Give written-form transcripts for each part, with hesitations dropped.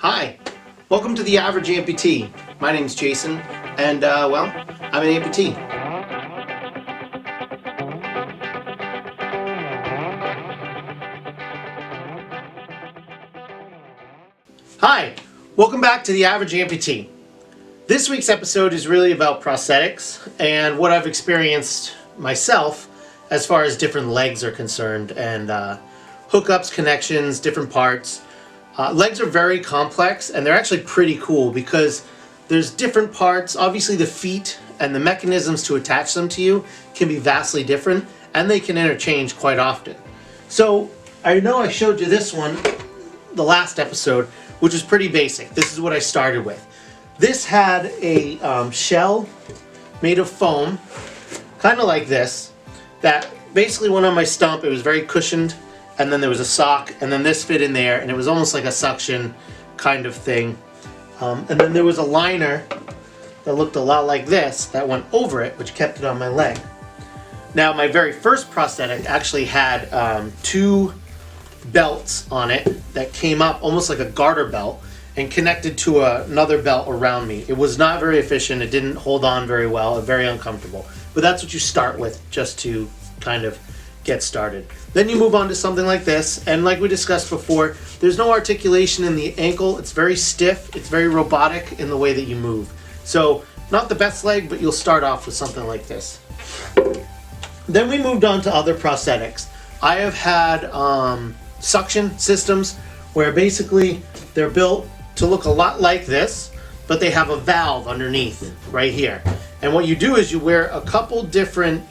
Hi, welcome to the Average Amputee. My name's Jason, and well, I'm an amputee. Hi, welcome back to the Average Amputee. This week's episode is really about prosthetics and what I've experienced myself as far as different legs are concerned and hookups, connections, different parts. Legs are very complex and they're actually pretty cool because there's different parts. Obviously the feet and the mechanisms to attach them to you can be vastly different and they can interchange quite often. So I know I showed you this one the last episode, which was pretty basic. This is what I started with. This had a shell made of foam, kind of like this, that basically went on my stump. It was very cushioned, and then there was a sock, and then this fit in there, and it was almost like a suction kind of thing. And then there was a liner that looked a lot like this that went over it, which kept it on my leg. Now, my very first prosthetic actually had two belts on it that came up almost like a garter belt and connected to another belt around me. It was not very efficient. It didn't hold on very well, very uncomfortable. But that's what you start with just to kind of get started. Then you move on to something like this, and like we discussed before, there's no articulation in the ankle. It's very stiff. It's very robotic in the way that you move. So not the best leg, but you'll start off with something like this. Then we moved on to other prosthetics. I have had suction systems where basically they're built to look a lot like this, but they have a valve underneath right here. And what you do is you wear a couple different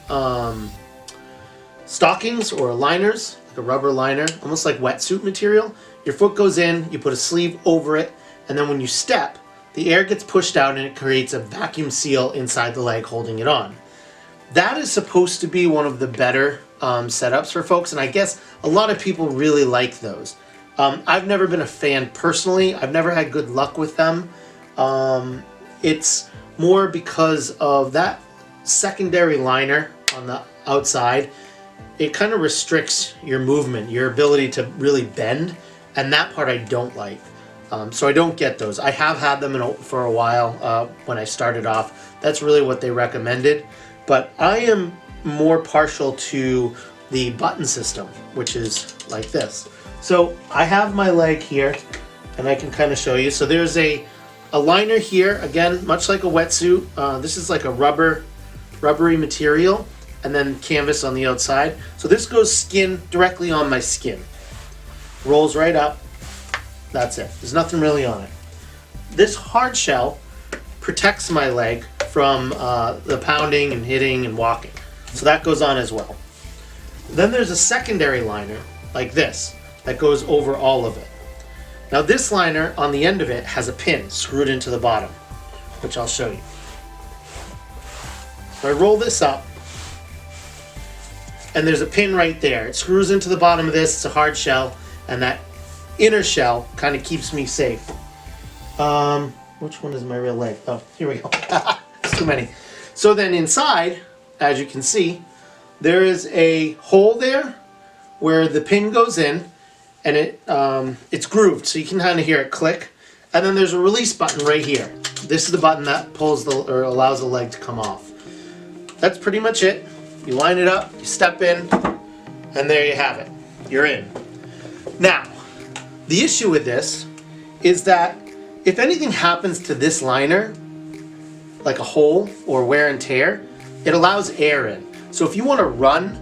stockings or liners, like a rubber liner, almost like wetsuit material. Your foot goes in, you put a sleeve over it, and then when you step, the air gets pushed out and it creates a vacuum seal inside the leg holding it on. That is supposed to be one of the better setups for folks, and I guess a lot of people really like those. I've never been a fan personally. I've never had good luck with them. It's more because of that secondary liner on the outside. It kind of restricts your movement, your ability to really bend, and that part I don't like. So I don't get those. I have had them for a while when I started off. That's really what they recommended. But I am more partial to the button system, which is like this. So I have my leg here, and I can kind of show you. So there's a liner here, again, much like a wetsuit. This is like a rubbery material, and then canvas on the outside. So this goes skin directly on my skin. Rolls right up. That's it. There's nothing really on it. This hard shell protects my leg from the pounding and hitting and walking. So that goes on as well. Then there's a secondary liner, like this, that goes over all of it. Now this liner, on the end of it, has a pin screwed into the bottom, which I'll show you. So I roll this up, and there's a pin right there. It screws into the bottom of this. It's a hard shell, and that inner shell kind of keeps me safe. Which one is my real leg? Oh, here we go. There's too many. So then inside, as you can see, there is a hole there where the pin goes in, and it's grooved, so you can kind of hear it click. And then there's a release button right here. This is the button that pulls or allows the leg to come off. That's pretty much it. You line it up, you step in, and there you have it. You're in. Now, the issue with this is that if anything happens to this liner, like a hole or wear and tear, it allows air in. So if you want to run,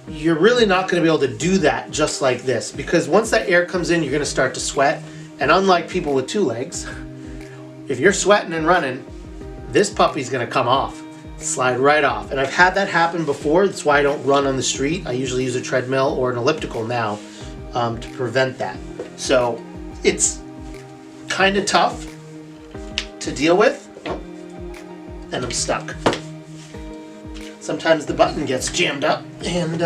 you're really not going to be able to do that just like this, because once that air comes in, you're going to start to sweat. And unlike people with two legs, if you're sweating and running, this puppy's going to come off, slide right off. And I've had that happen before. That's why I don't run on the street. I usually use a treadmill or an elliptical now to prevent that. So it's kind of tough to deal with. And I'm stuck. Sometimes the button gets jammed up, and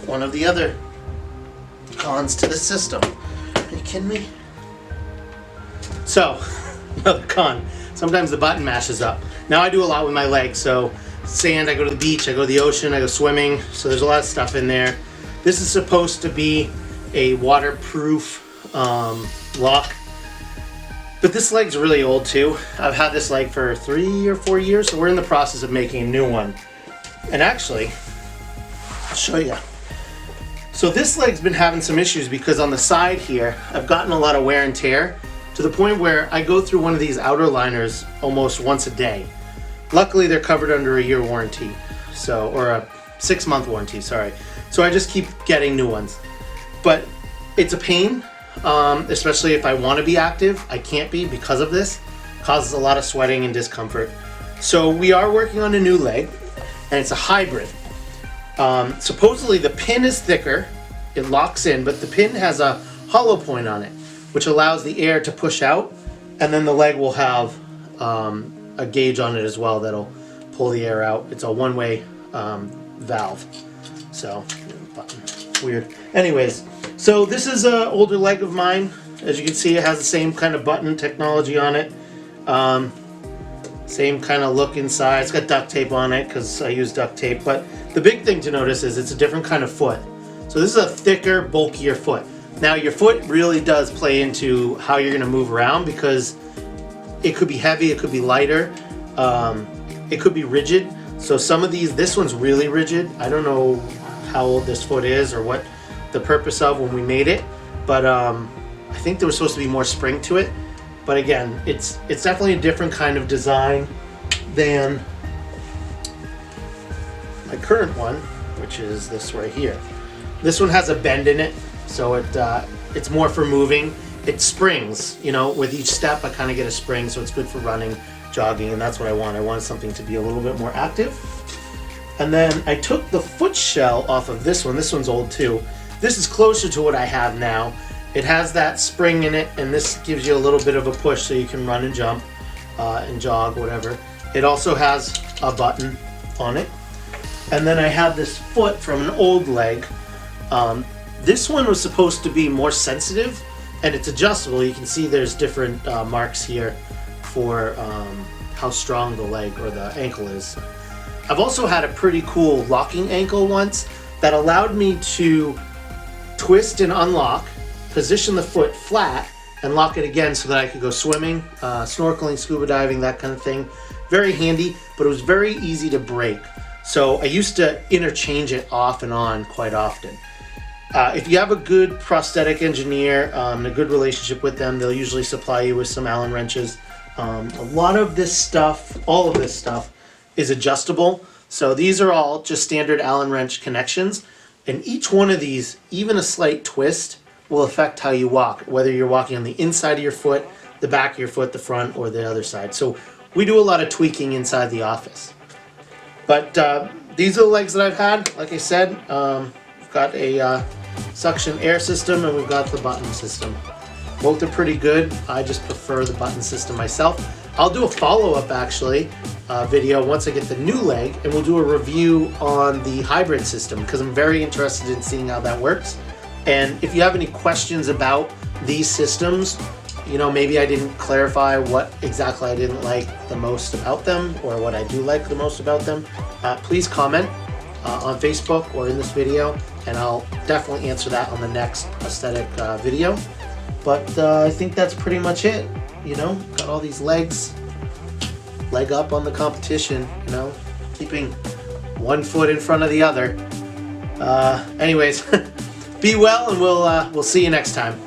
one of the other cons to the system. Are you kidding me? So, another con. Sometimes the button mashes up. Now I do a lot with my legs, so sand, I go to the beach, I go to the ocean, I go swimming, so there's a lot of stuff in there. This is supposed to be a waterproof lock. But this leg's really old too. I've had this leg for 3 or 4 years, so we're in the process of making a new one. And actually, I'll show you. So this leg's been having some issues because on the side here, I've gotten a lot of wear and tear to the point where I go through one of these outer liners almost once a day. Luckily, they're covered under a year warranty, or a 6-month warranty, sorry. So I just keep getting new ones. But it's a pain. Especially if I want to be active, I can't be because of this. Causes a lot of sweating and discomfort. So we are working on a new leg, and it's a hybrid. Supposedly the pin is thicker, it locks in, but the pin has a hollow point on it, which allows the air to push out, and then the leg will have a gauge on it as well that'll pull the air out. It's a one-way valve. So, button. Weird. Anyways. So this is an older leg of mine. As you can see, it has the same kind of button technology on it. Same kind of look inside. It's got duct tape on it because I use duct tape. But the big thing to notice is it's a different kind of foot. So this is a thicker, bulkier foot. Now your foot really does play into how you're going to move around because it could be heavy, it could be lighter, it could be rigid. So some of these, this one's really rigid. I don't know how old this foot is or what the purpose of when we made it, but I think there was supposed to be more spring to it. But again, it's definitely a different kind of design than my current one, which is this right here. This one has a bend in it, so it's more for moving. It springs, you know, with each step I kind of get a spring, so it's good for running, jogging, and that's what I want. I want something to be a little bit more active. And then I took the foot shell off of this one. This one's old too. This is closer to what I have now. It has that spring in it, and this gives you a little bit of a push so you can run and jump and jog, whatever. It also has a button on it. And then I have this foot from an old leg. This one was supposed to be more sensitive, and it's adjustable. You can see there's different marks here for how strong the leg or the ankle is. I've also had a pretty cool locking ankle once that allowed me to twist and unlock, position the foot flat, and lock it again so that I could go swimming, snorkeling, scuba diving, that kind of thing. Very handy, but it was very easy to break. So I used to interchange it off and on quite often. If you have a good prosthetic engineer and a good relationship with them, they'll usually supply you with some Allen wrenches. A lot of this stuff, all of this stuff, is adjustable. So these are all just standard Allen wrench connections. And each one of these, even a slight twist, will affect how you walk, whether you're walking on the inside of your foot, the back of your foot, the front, or the other side. So we do a lot of tweaking inside the office. But these are the legs that I've had. Like I said, we've got a suction air system and we've got the button system. Both are pretty good. I just prefer the button system myself. I'll do a follow-up actually video once I get the new leg, and we'll do a review on the hybrid system because I'm very interested in seeing how that works. And if you have any questions about these systems, you know, maybe I didn't clarify what exactly I didn't like the most about them or what I do like the most about them, please comment on Facebook or in this video, and I'll definitely answer that on the next prosthetic video. But I think that's pretty much it. You know, got all these legs, leg up on the competition, you know, keeping one foot in front of the other. Anyways, be well, and we'll see you next time.